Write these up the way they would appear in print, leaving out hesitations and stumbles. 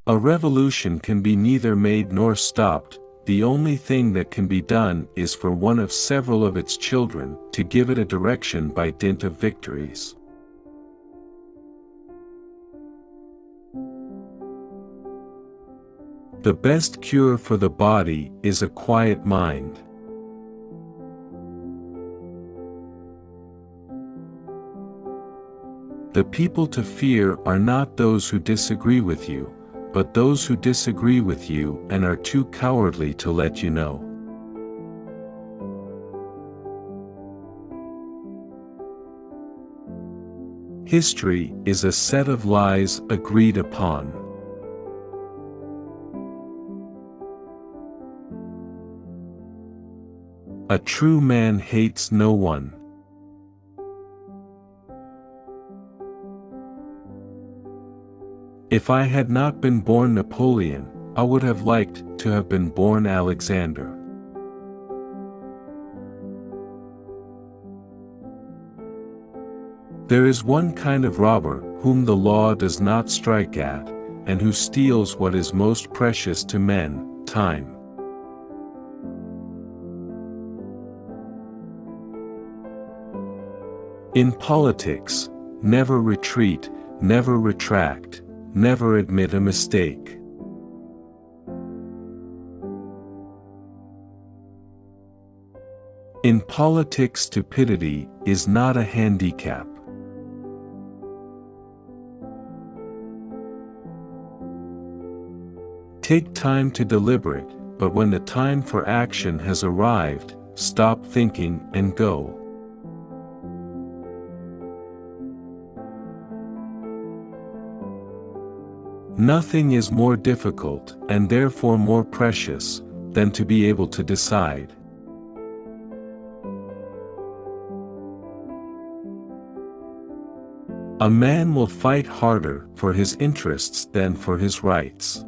A revolution can be neither made nor stopped. The only thing that can be done is for one of several of its children to give it a direction by dint of victories. The best cure for the body is a quiet mind. The people to fear are not those who disagree with you, but those who disagree with you and are too cowardly to let you know. History is a set of lies agreed upon. A true man hates no one. If I had not been born Napoleon, I would have liked to have been born Alexander. There is one kind of robber whom the law does not strike at, and who steals what is most precious to men, time. In politics, never retreat, never retract, never admit a mistake. In politics, stupidity is not a handicap. Take time to deliberate, but when the time for action has arrived, stop thinking and go. Nothing is more difficult, and therefore more precious, than to be able to decide. A man will fight harder for his interests than for his rights.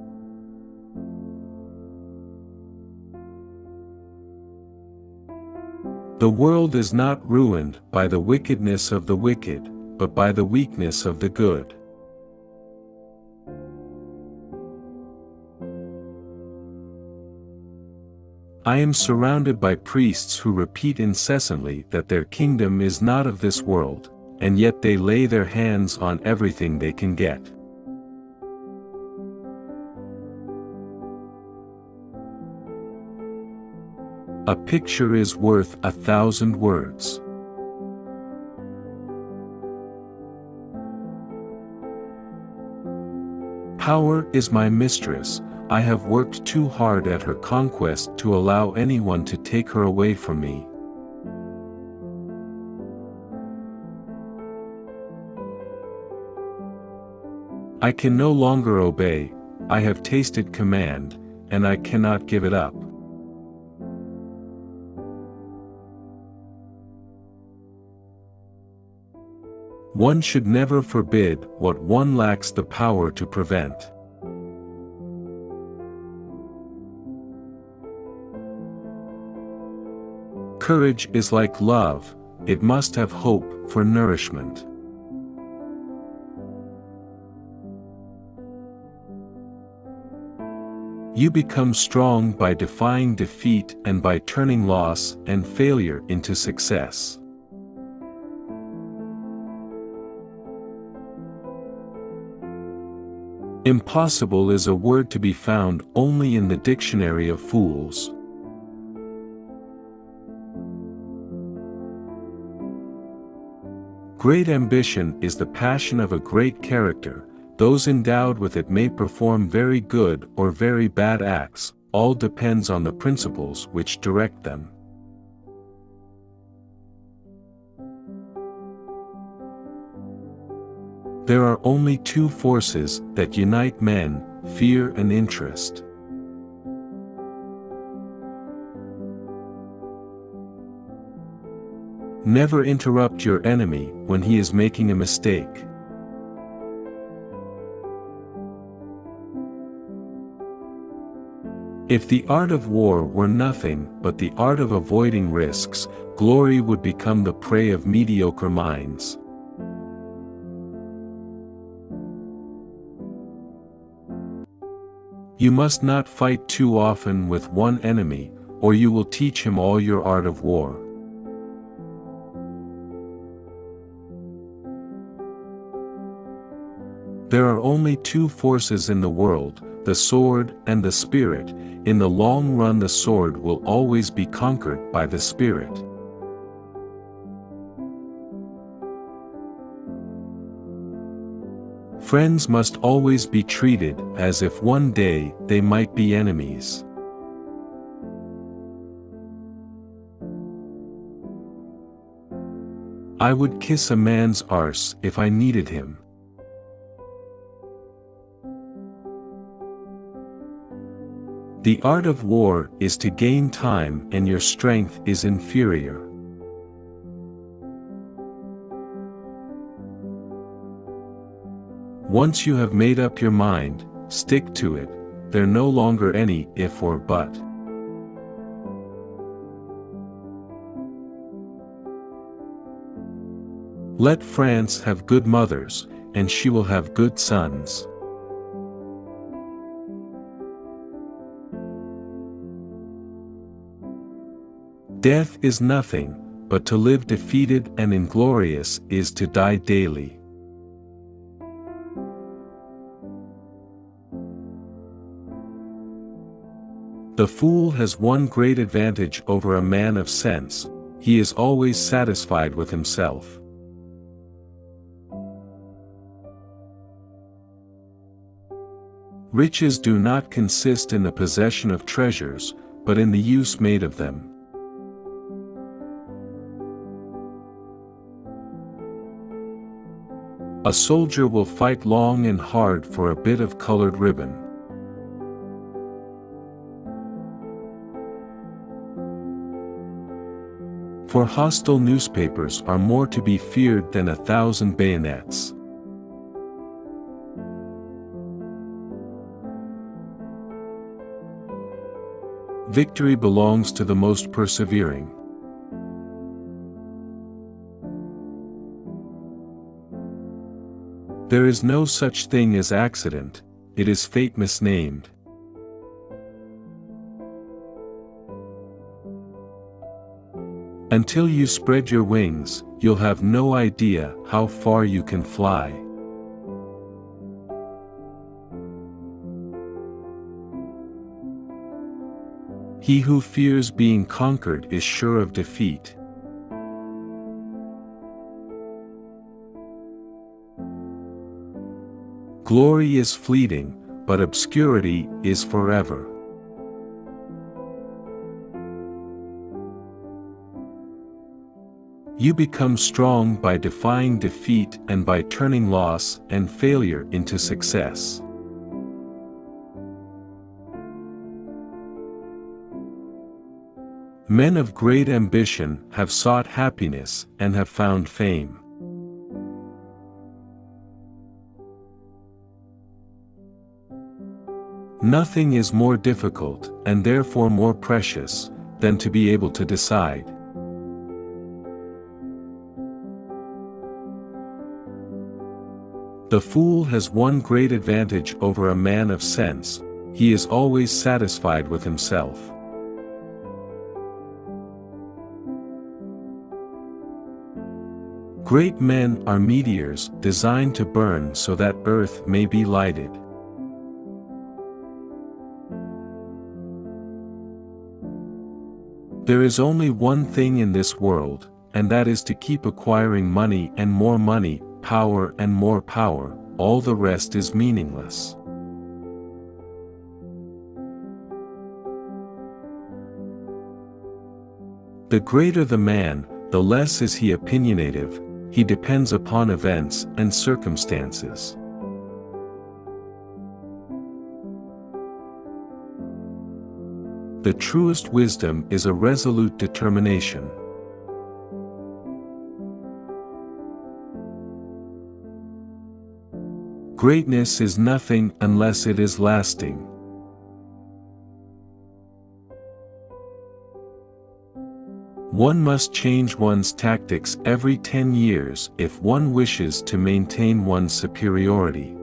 The world is not ruined by the wickedness of the wicked, but by the weakness of the good. I am surrounded by priests who repeat incessantly that their kingdom is not of this world, and yet they lay their hands on everything they can get. A picture is worth 1,000 words. Power is my mistress. I have worked too hard at her conquest to allow anyone to take her away from me. I can no longer obey. I have tasted command, and I cannot give it up. One should never forbid what one lacks the power to prevent. Courage is like love, it must have hope for nourishment. You become strong by defying defeat and by turning loss and failure into success. Impossible is a word to be found only in the dictionary of fools. Great ambition is the passion of a great character. Those endowed with it may perform very good or very bad acts, all depends on the principles which direct them. There are only two forces that unite men, fear and interest. Never interrupt your enemy when he is making a mistake. If the art of war were nothing but the art of avoiding risks, glory would become the prey of mediocre minds. You must not fight too often with one enemy, or you will teach him all your art of war. There are only two forces in the world, the sword and the spirit. In the long run the sword will always be conquered by the spirit. Friends must always be treated as if one day they might be enemies. I would kiss a man's arse if I needed him. The art of war is to gain time, and your strength is inferior. Once you have made up your mind, stick to it. There no longer any if or but. Let France have good mothers, and she will have good sons. Death is nothing, but to live defeated and inglorious is to die daily. The fool has one great advantage over a man of sense: he is always satisfied with himself. Riches do not consist in the possession of treasures, but in the use made of them. A soldier will fight long and hard for a bit of colored ribbon. For hostile newspapers are more to be feared than 1,000 bayonets. Victory belongs to the most persevering. There is no such thing as accident, it is fate misnamed. Until you spread your wings, you'll have no idea how far you can fly. He who fears being conquered is sure of defeat. Glory is fleeting, but obscurity is forever. You become strong by defying defeat and by turning loss and failure into success. Men of great ambition have sought happiness and have found fame. Nothing is more difficult, and therefore more precious, than to be able to decide. The fool has one great advantage over a man of sense: he is always satisfied with himself. Great men are meteors designed to burn so that earth may be lighted. There is only one thing in this world, and that is to keep acquiring money and more money, power and more power. All the rest is meaningless. The greater the man, the less is he opinionative. He depends upon events and circumstances. The truest wisdom is a resolute determination. Greatness is nothing unless it is lasting. One must change one's tactics every 10 years if one wishes to maintain one's superiority.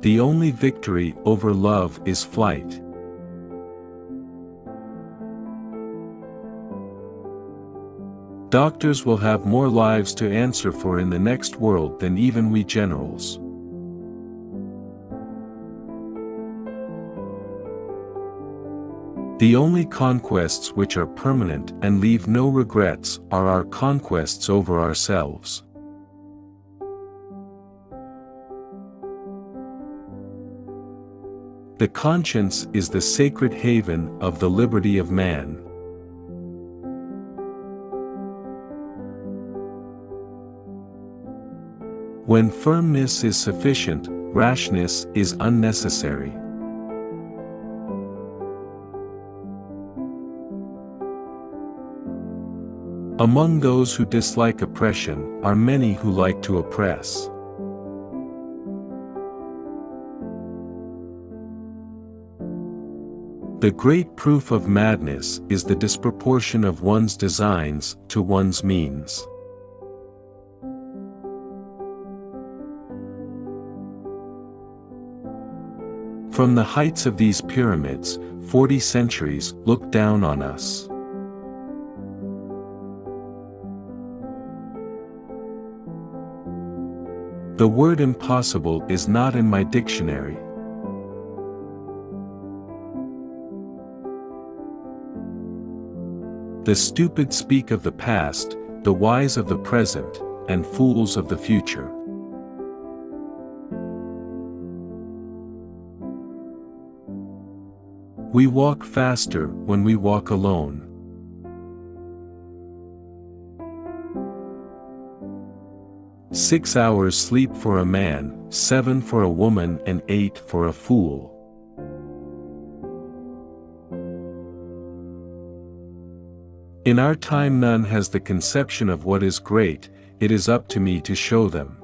The only victory over love is flight. Doctors will have more lives to answer for in the next world than even we generals. The only conquests which are permanent and leave no regrets are our conquests over ourselves. The conscience is the sacred haven of the liberty of man. When firmness is sufficient, rashness is unnecessary. Among those who dislike oppression are many who like to oppress. The great proof of madness is the disproportion of one's designs to one's means. From the heights of these pyramids, 40 centuries look down on us. The word impossible is not in my dictionary. The stupid speak of the past, the wise of the present, and fools of the future. We walk faster when we walk alone. "6 hours sleep for a man, 7 for a woman and 8 for a fool." In our time none has the conception of what is great, it is up to me to show them.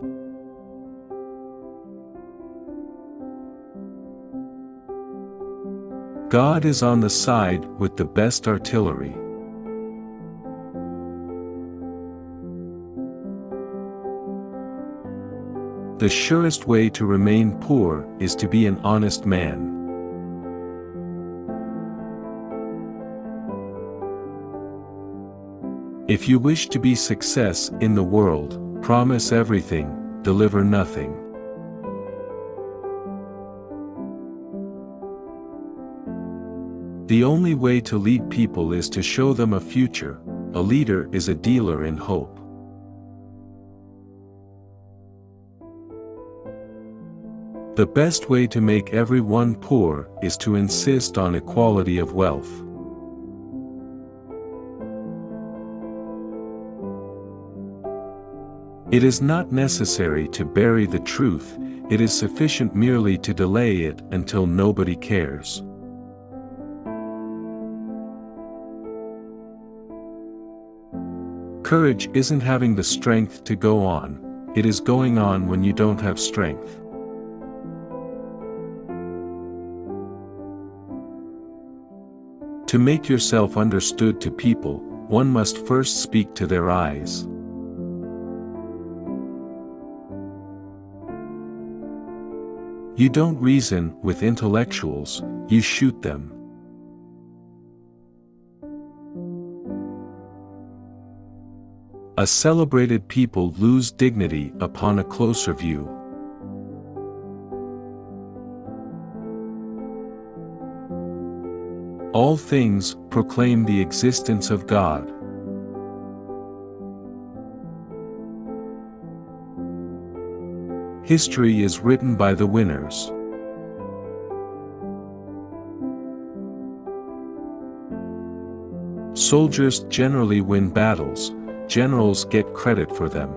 God is on the side with the best artillery. The surest way to remain poor is to be an honest man. If you wish to be success in the world, promise everything, deliver nothing. The only way to lead people is to show them a future. A leader is a dealer in hope. The best way to make everyone poor is to insist on equality of wealth. It is not necessary to bury the truth, it is sufficient merely to delay it until nobody cares. Courage isn't having the strength to go on, it is going on when you don't have strength. To make yourself understood to people, one must first speak to their eyes. You don't reason with intellectuals, you shoot them. A celebrated people lose dignity upon a closer view. All things proclaim the existence of God. History is written by the winners. Soldiers generally win battles, generals get credit for them.